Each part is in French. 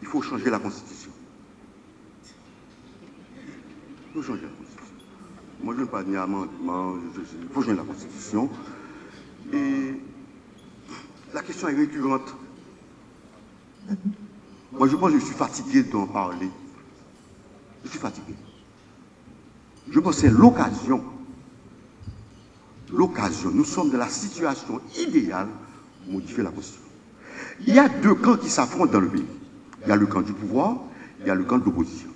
il faut changer la Constitution. Il faut changer la Constitution. Moi, je ne veux pas dire amendement, il faut changer la Constitution. Et la question est récurrente. Moi, je pense que je suis fatigué d'en parler. Je suis fatigué. Je pense que c'est l'occasion. L'occasion. Nous sommes dans la situation idéale pour modifier la Constitution. Il y a deux camps qui s'affrontent dans le pays. Il y a le camp du pouvoir, il y a le camp de l'opposition.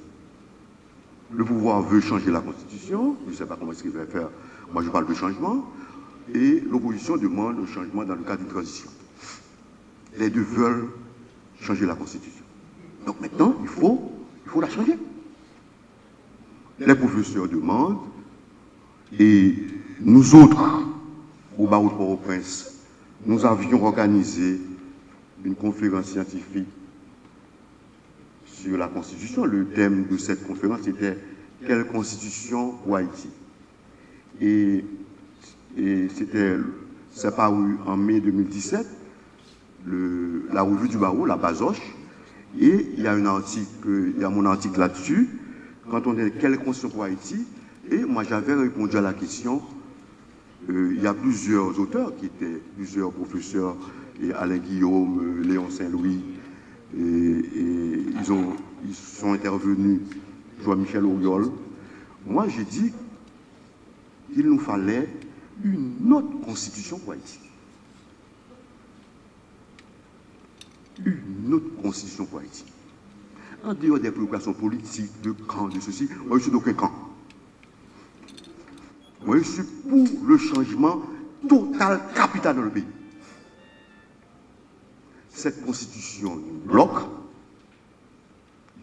Le pouvoir veut changer la Constitution, je ne sais pas comment est-ce qu'il va faire, moi je parle de changement, et l'opposition demande le changement dans le cadre d'une transition. Les deux veulent changer la Constitution. Donc maintenant, il faut la changer. Les professeurs demandent, et nous autres, au barreau de Port-au-Prince, nous avions organisé une conférence scientifique sur la Constitution. Le thème de cette conférence était « Quelle Constitution pour Haïti ?» Et c'est paru en mai 2017, la revue du barreau, la Bazoche, et il y a mon article là-dessus, quand on dit « Quelle Constitution pour Haïti ?» Et moi j'avais répondu à la question, il y a plusieurs auteurs qui étaient, plusieurs professeurs, et Alain Guillaume, Léon Saint-Louis, et ils sont intervenus, Jean-Michel Auriol. Moi, j'ai dit qu'il nous fallait une autre constitution pour Haïti. Une autre constitution pour Haïti. En dehors des préoccupations politiques, de camp, de ceci, moi, je suis d'aucun camp. Moi, je suis pour le changement total, capital dans le pays. Cette constitution nous bloque.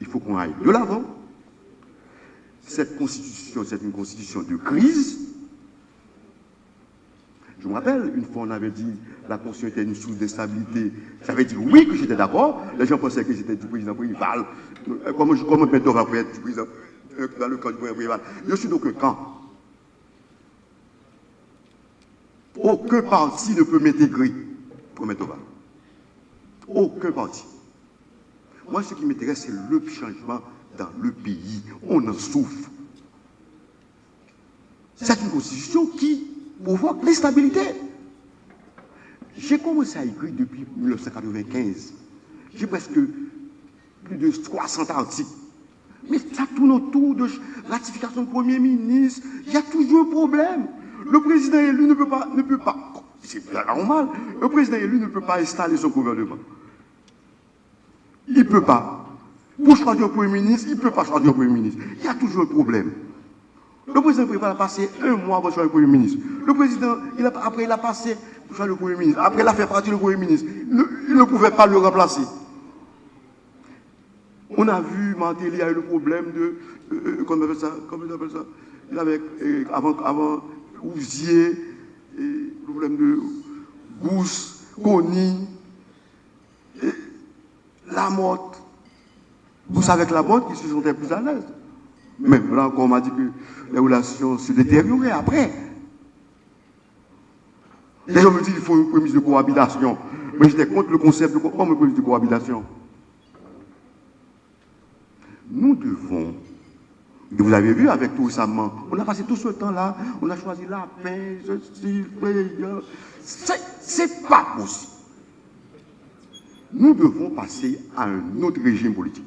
Il faut qu'on aille de l'avant. Cette constitution, c'est une constitution de crise. Je me rappelle, une fois on avait dit la constitution était une source d'instabilité. J'avais dit oui que j'étais d'accord. Les gens pensaient que j'étais du président Préval. Comment maintenant va être du président dans le camp du président Préval? Je suis d'aucun camp. Aucun parti ne peut m'intégrer pour mettre au bas. Aucun parti. Moi, ce qui m'intéresse, c'est le changement dans le pays. On en souffre. C'est une constitution qui provoque l'instabilité. J'ai commencé à écrire depuis 1995. J'ai presque plus de 300 articles. Mais ça tourne autour de ratification de Premier ministre. Il y a toujours un problème. Le président élu ne peut pas, c'est normal, le président élu ne peut pas installer son gouvernement. Il ne peut pas. Pour choisir un Premier ministre, il ne peut pas choisir un Premier ministre. Il y a toujours un problème. Le président préfère passer un mois pour choisir le Premier ministre. Le président, après il a passé pour choisir le Premier ministre. Après il a fait partie du Premier ministre. Il ne pouvait pas le remplacer. On a vu, Martelly, il y a eu le problème de, comment on appelle ça, il avait, avant Ouzier, le problème de Gousse, Conny, Lamotte. Gousse avec Lamotte, qui se sentait plus à l'aise. Même là encore, on m'a dit que les relations se détérioraient après. Les gens me disent qu'il faut une prémisse de cohabitation. Mais j'étais contre le concept de prémisse de cohabitation. Nous devons, et vous avez vu avec tout récemment, on a passé tout ce temps-là, on a choisi la paix, c'est pas possible. Nous devons passer à un autre régime politique.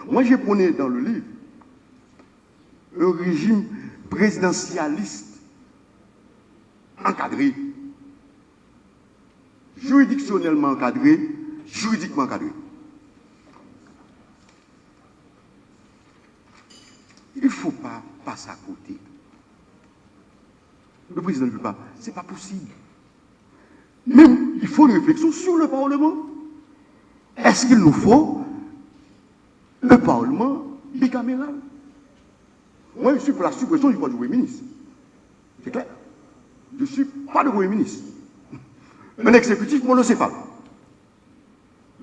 Moi, j'ai prôné dans le livre un régime présidentialiste encadré, juridictionnellement encadré, juridiquement encadré. Il ne faut pas passer à côté. Le président ne veut pas. Ce n'est pas possible. Même, il faut une réflexion sur le Parlement. Est-ce qu'il nous faut un Parlement bicaméral? Moi, je suis pour la suppression du pouvoir du Premier ministre. C'est clair. Je ne suis pas le Premier ministre. Un exécutif monocéphale.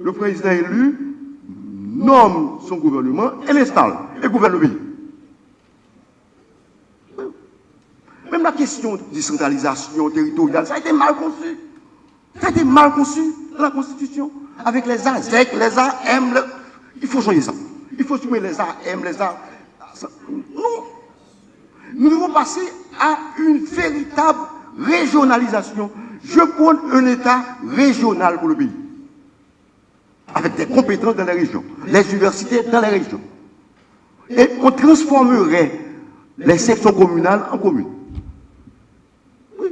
Le président élu nomme son gouvernement et l'installe et gouverne le pays. la question de décentralisation territoriale, ça a été mal conçu. Ça a été mal conçu. dans la Constitution. Avec les AZEC, les AM, il faut changer ça. Il faut supprimer les AM, les A. Non. Nous devons passer à une véritable régionalisation. Je prône un État régional pour le pays. Avec des compétences dans les régions, les universités dans les régions. Et on transformerait les sections communales en communes. Oui.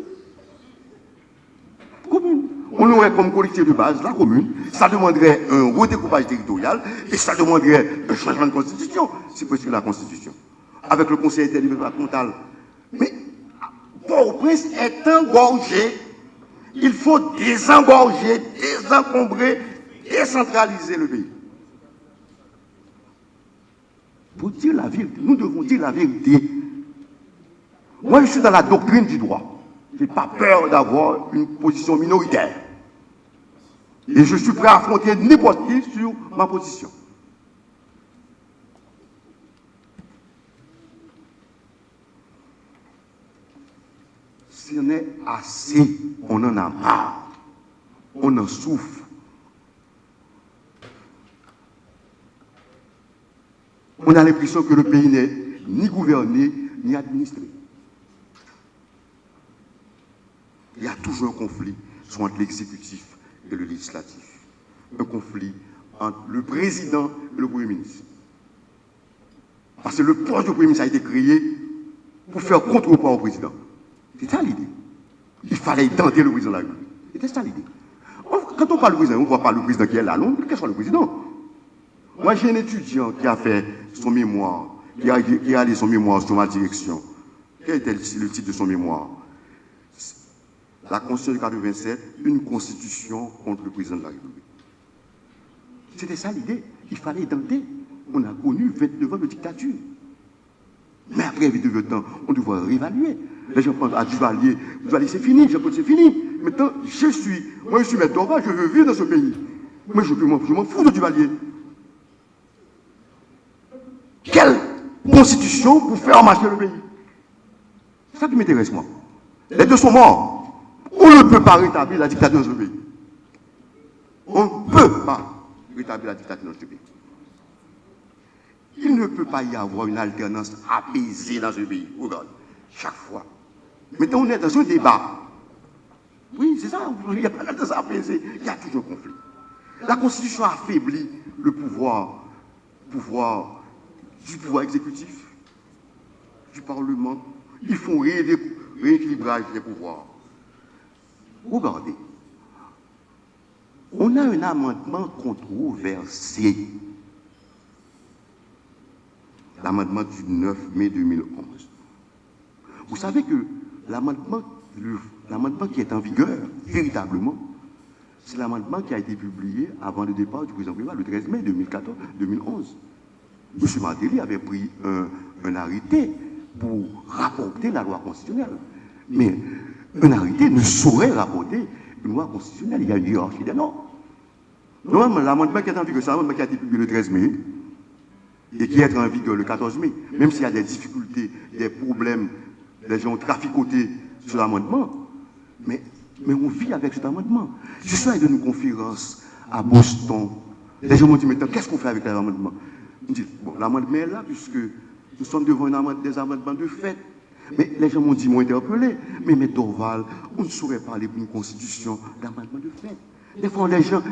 Commune. On aurait comme collectivité de base la commune. Ça demanderait un redécoupage territorial et ça demanderait un changement de constitution, si possible la constitution. Avec le conseil interdépartemental. Mais Port-au-Prince est engorgé. Il faut désengorger, désencombrer, décentraliser le pays. Pour dire la vérité, nous devons dire la vérité. Moi, je suis dans la doctrine du droit. Je n'ai pas peur d'avoir une position minoritaire. Et je suis prêt à affronter n'importe qui sur ma position. Si on est assez, on en a marre. On en souffre. On a l'impression que le pays n'est ni gouverné, ni administré. Il y a toujours un conflit entre l'exécutif et le législatif. Un conflit entre le président et le Premier ministre. Parce que le poste du Premier ministre a été créé pour faire contrepoids au président. C'est ça l'idée. Il fallait tenter le président de la République. C'était ça l'idée. Quand on parle du président, on ne voit pas le président qui est là, non, quel soit le président. Moi, j'ai un étudiant qui a fait son mémoire, qui a réalisé son mémoire sur ma direction. Quel était le titre de son mémoire? La Constitution de 87, une constitution contre le président de la République. C'était ça l'idée. Il fallait tenter. On a connu 29 ans de dictature. Mais après 29 ans, on devrait réévaluer. Les gens pensent à Duvalier c'est fini, c'est fini. Maintenant, je suis maître d'Orval, je veux vivre dans ce pays. Moi, je m'en fous de Duvalier. Quelle constitution pour faire marcher le pays? C'est ça qui m'intéresse, moi. Les deux sont morts. On ne peut pas rétablir la dictature dans ce pays. On ne peut pas rétablir la dictature dans ce pays. Il ne peut pas y avoir une alternance apaisée dans ce pays. Regarde, chaque fois. Maintenant, on est dans un débat. Oui, c'est ça. Il n'y a pas d'alternance apaisée. Il y a toujours un conflit. La Constitution affaiblit le pouvoir exécutif, du Parlement. Ils font rééquilibrage des pouvoirs. Regardez. On a un amendement controversé. L'amendement du 9 mai 2011. Vous savez que l'amendement qui est en vigueur, véritablement, c'est l'amendement qui a été publié avant le départ du président Préval, le 13 mai 2011. M. Martelly avait pris un arrêté pour rapporter la loi constitutionnelle. Mais un arrêté ne saurait rapporter une loi constitutionnelle. Il y a une hiérarchie des normes. Normalement, l'amendement qui est en vigueur, c'est l'amendement qui a été publié le 13 mai et qui est en vigueur le 14 mai. Même s'il y a des difficultés, des problèmes, les gens ont traficoté sur l'amendement, mais on vit avec cet amendement. Je suis allé dans une conférence à Boston. Les gens m'ont dit, maintenant, qu'est-ce qu'on fait avec l'amendement? On dit, bon, l'amendement est là, puisque nous sommes devant des amendements de fait. Mais les gens m'ont interpellé. Mais M. Dorval, on ne saurait parler d'une constitution d'amendement de fait. Des fois, les gens,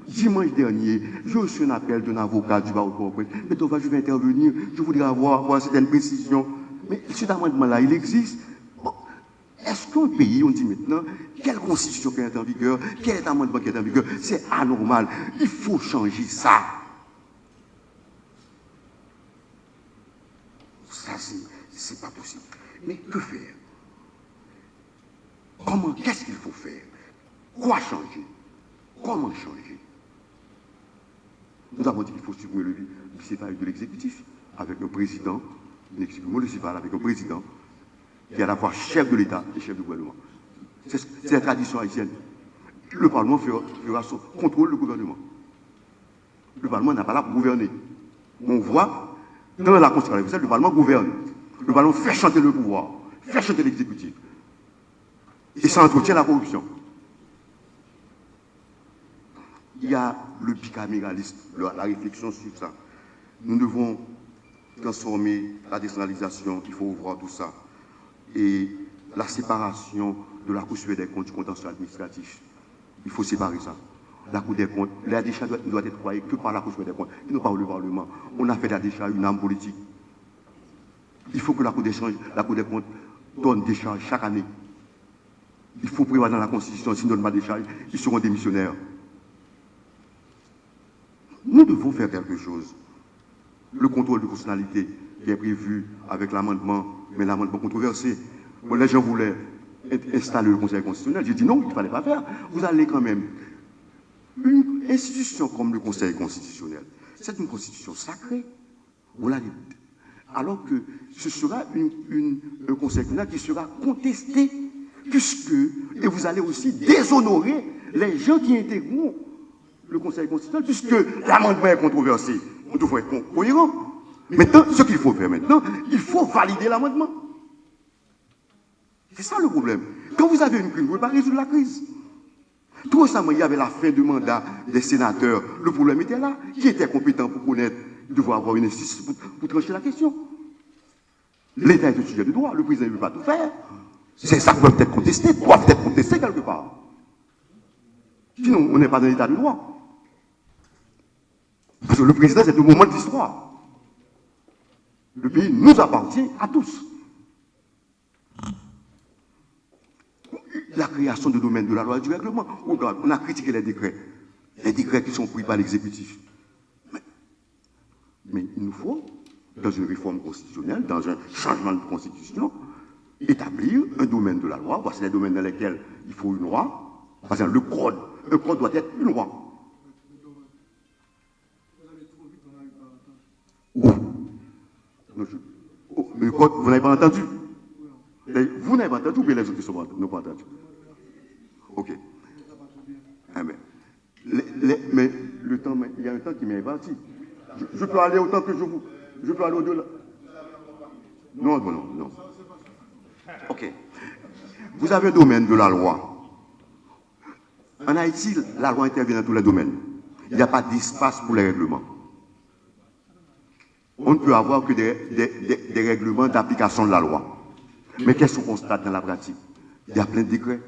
dimanche dernier, j'ai reçu un appel d'un avocat du barreau de Port-au-Prince. Mais Dorval, je vais intervenir, je voudrais avoir certaines précisions. Mais cet amendement-là, il existe. Bon, est-ce qu'un pays, on dit maintenant, quelle constitution qui est en vigueur, quel amendement qui est en vigueur, c'est anormal. Il faut changer ça. Ça, c'est pas possible. Mais que faire? Qu'est-ce qu'il faut faire? Quoi changer? Comment changer? Nous avons dit qu'il faut supprimer le bicéphale de l'exécutif, avec un président, une exécutif municipal avec un président, qui est à la fois chef de l'État et chef du gouvernement. C'est la tradition haïtienne. Le Parlement fera son contrôle du gouvernement. Le Parlement n'a pas là pour gouverner. On voit, dans la Constitution, le Parlement gouverne. Le Parlement fait chanter le pouvoir, fait chanter l'exécutif. Et ça entretient la corruption. il y a le bicaméralisme, la réflexion sur ça. Nous devons transformer la décentralisation, il faut voir tout ça. Et la séparation de la Cour des comptes du contentieux administratif. Il faut séparer ça. La Cour des comptes, la décharge doit être croyée que par la Cour des comptes, et non par le Parlement. On a fait de la décharge une arme politique. Il faut que la Cour des comptes donne des charges chaque année. Il faut prévoir dans la Constitution, s'ils ne donnent pas des charges, ils seront démissionnaires. Nous devons faire quelque chose. Le contrôle de constitutionnalité qui est prévu avec l'amendement, mais l'amendement controversé. Bon, les gens voulaient installer le Conseil constitutionnel. J'ai dit non, il ne fallait pas faire. Vous allez quand même. Une institution comme le Conseil constitutionnel, c'est une constitution sacrée. Vous l'avez dit. Alors que ce sera un Conseil constitutionnel qui sera contesté, puisque, et vous allez aussi déshonorer les gens qui intégreront le Conseil constitutionnel, puisque l'amendement est controversé. On devrait être cohérent. Maintenant, ce qu'il faut faire maintenant, il faut valider l'amendement. C'est ça le problème. Quand vous avez une crise, vous ne pouvez pas résoudre la crise. Tout récemment, il y avait la fin du mandat des sénateurs. Le problème était là. Qui était compétent pour connaître, devoir avoir une injustice pour trancher la question? L'État est au sujet du droit. Le président ne veut pas tout faire. C'est ça qui peut être contesté, doivent être contestés quelque part. Sinon, on n'est pas dans l'état de droit. Parce que le président, c'est le moment de l'histoire. Le pays nous appartient à tous. La création de domaine de la loi et du règlement. On a critiqué les décrets qui sont pris par l'exécutif. Mais il nous faut, dans une réforme constitutionnelle, dans un changement de constitution, établir un domaine de la loi. Voici les domaines dans lesquels il faut une loi. Par exemple, un code doit être une loi. Le code, vous n'avez pas entendu? Vous n'avez pas entendu ou bien les autres n'ont pas entendu? Ok. Mais le temps, il y a un temps qui m'est parti. Je peux aller autant que je veux. Je peux aller au-delà. Non. Ok. Vous avez un domaine de la loi. En Haïti, la loi intervient dans tous les domaines. Il n'y a pas d'espace pour les règlements. On ne peut avoir que des règlements d'application de la loi. Mais qu'est-ce qu'on constate dans la pratique? Il y a plein de décrets.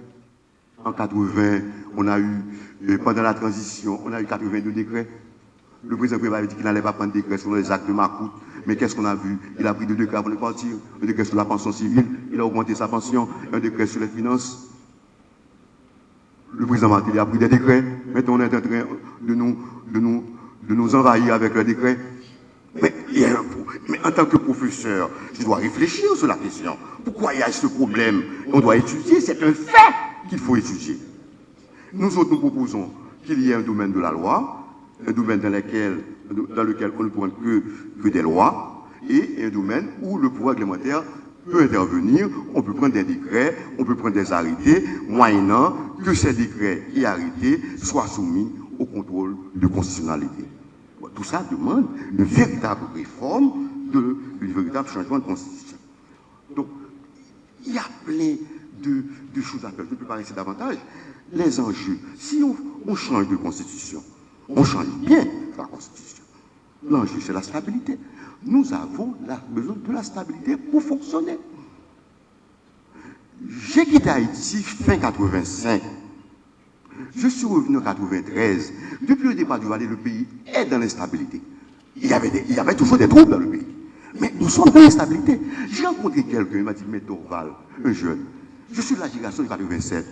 En 80, on a eu, pendant la transition, on a eu 82 décrets. Le président Préval avait dit qu'il n'allait pas prendre décret sur les actes de Macoute. Mais qu'est-ce qu'on a vu? Il a pris 2 décrets avant de partir. Un décret sur la pension civile, il a augmenté sa pension. Un décret sur les finances. Le président Martelly a pris des décrets. Maintenant, on est en train de nous envahir avec le décret. Mais en tant que professeur, je dois réfléchir sur la question. Pourquoi il y a ce problème? On doit étudier, c'est un fait qu'il faut étudier. Nous autres, nous proposons qu'il y ait un domaine de la loi, un domaine dans lequel on ne prend que des lois, et un domaine où le pouvoir réglementaire peut intervenir. On peut prendre des décrets, on peut prendre des arrêtés, moyennant que ces décrets et arrêtés soient soumis au contrôle de constitutionnalité. Tout ça demande une véritable réforme, un véritable changement de constitution. Donc, il y a plein de choses à faire. Je ne peux pas rester davantage. Les enjeux, si on change de constitution, on change bien la constitution. L'enjeu, c'est la stabilité. Nous avons besoin de la stabilité pour fonctionner. J'ai quitté Haïti fin 85. Je suis revenu en 93. Depuis le départ du Valais, le pays est dans l'instabilité. Il y avait toujours des troubles dans le pays. Mais nous sommes dans l'instabilité. J'ai rencontré quelqu'un, il m'a dit, mais Dorval, un jeune, je suis de la génération de 87.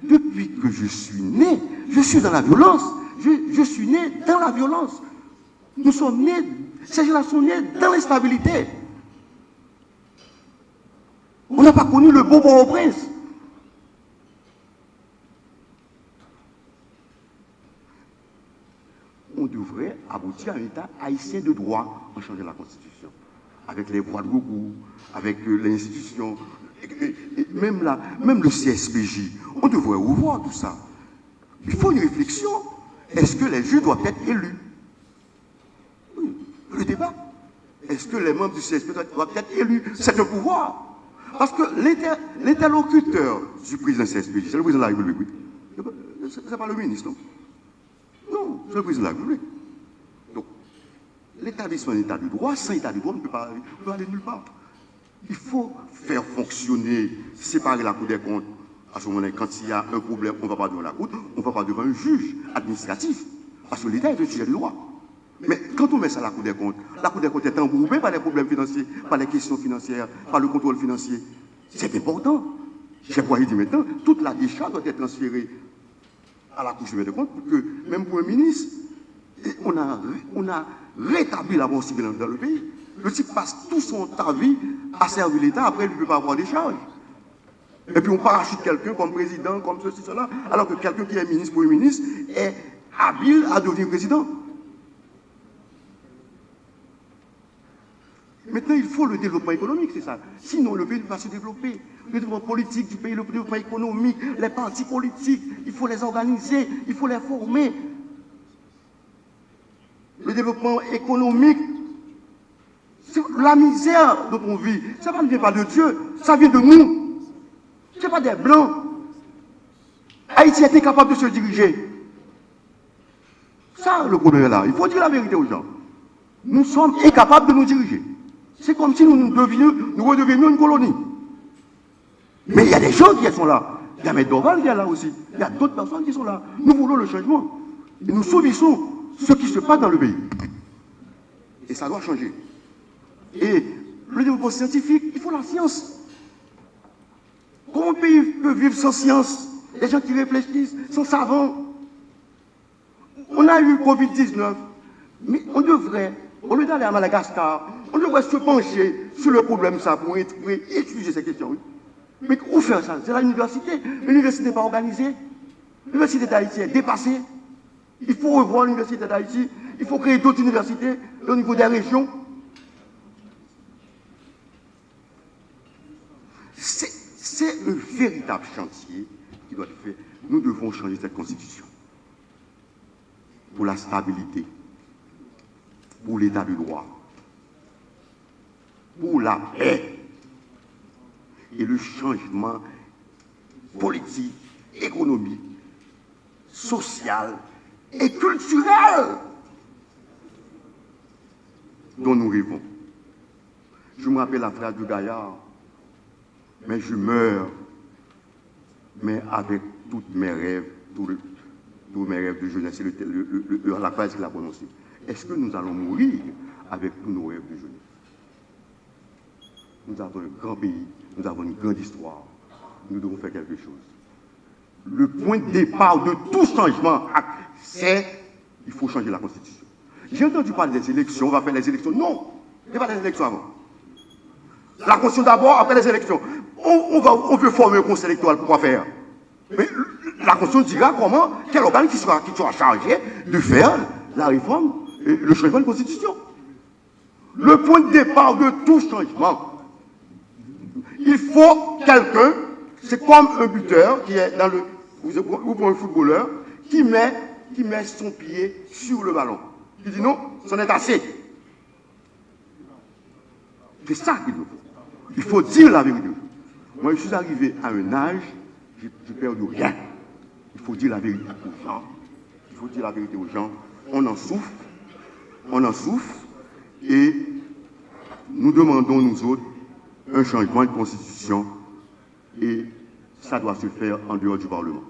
Depuis que je suis né, je suis dans la violence. Je suis né dans la violence. Nous sommes nés, ces générations sont nées dans l'instabilité. On n'a pas connu le beau Port-au-Prince. On devrait aboutir à un État haïtien de droit en changeant la Constitution. Avec les voies de recours, avec les institutions, même le CSPJ. On devrait revoir tout ça. Il faut une réflexion. Est-ce que les juges doivent être élus? Oui, le débat. Est-ce que les membres du CSPJ doivent être élus? C'est un pouvoir. Parce que l'interlocuteur du président CSPJ, c'est le président de la République. C'est pas le ministre, non? Non, c'est le président de la République. Donc, l'établissement d'un état de droit, sans état de droit, on ne peut pas aller nulle part. Il faut faire fonctionner, séparer la Cour des comptes. À ce moment-là, quand il y a un problème, on ne va pas devant la Cour, on ne va pas devant un juge administratif. Parce que l'État est un sujet de droit. Mais quand on met ça à la Cour des comptes est englobée par les problèmes financiers, par les questions financières, par le contrôle financier. C'est important. J'ai pas dit maintenant, toute la décharge doit être transférée à la Cour des comptes pour que, même pour un ministre, on a rétabli la bonne civile dans le pays. Le type passe tout son temps vie à servir l'État, après il ne peut pas avoir des charges. Et puis on parachute quelqu'un comme président, comme ceci, cela, alors que quelqu'un qui est ministre, premier ministre, est habile à devenir président. Maintenant, il faut le développement économique, c'est ça. Sinon, le pays ne va pas se développer. Le développement politique du pays, le développement économique, les partis politiques, il faut les organiser, il faut les former. Le développement économique, la misère dont on vit, ça ne vient pas de Dieu, ça vient de nous. Ce n'est pas des Blancs. Haïti est incapable de se diriger. Ça, le problème est là. Il faut dire la vérité aux gens. Nous sommes incapables de nous diriger. C'est comme si nous redevenions une colonie. Mais il y a des gens qui sont là. Il y a Doval qui est là aussi. Il y a d'autres personnes qui sont là. Nous voulons le changement. Et nous subissons ce qui se passe dans le pays. Et ça doit changer. Et le développement scientifique, il faut la science. Comment un pays peut vivre sans science? Des gens qui réfléchissent, sans savants. On a eu Covid-19, mais on devrait, au lieu d'aller à Madagascar, on devrait se pencher sur le problème ça pour étudier ces questions. Oui. Mais où faire ça? C'est l'université. L'université n'est pas organisée. L'université d'Haïti est dépassée. Il faut revoir l'université d'Haïti. Il faut créer d'autres universités au niveau des régions. C'est un véritable chantier qui doit être fait. Nous devons changer cette constitution. Pour la stabilité, pour l'état de droit, pour la paix et le changement politique, économique, social et culturel dont nous rêvons. Je me rappelle la phrase de Gaillard, mais je meurs, mais avec tous mes rêves, tous mes rêves de jeunesse. C'est la phrase qu'il a prononcée. Est-ce que nous allons mourir avec tous nos rêves de jeunesse? Nous avons un grand pays, nous avons une grande histoire. Nous devons faire quelque chose. Le point de départ de tout changement, c'est qu'il faut changer la Constitution. J'ai entendu parler des élections, on va faire les élections. Non, il n'y a pas des élections avant. La Constitution d'abord, après les élections. On veut former un conseil électoral pour quoi faire? Mais la Constitution dira comment, quel organe qui sera chargé de faire la réforme et le changement de Constitution. Le point de départ de tout changement, il faut quelqu'un, c'est comme un buteur qui est dans le, ou pour un footballeur, qui met son pied sur le ballon. Il dit non, c'en est assez. C'est ça qu'il nous faut. Il faut dire la vérité. Moi, je suis arrivé à un âge, j'ai perdu rien. Il faut dire la vérité aux gens. Il faut dire la vérité aux gens. On en souffre, et nous demandons, nous autres, un changement de constitution, et ça doit se faire en dehors du Parlement.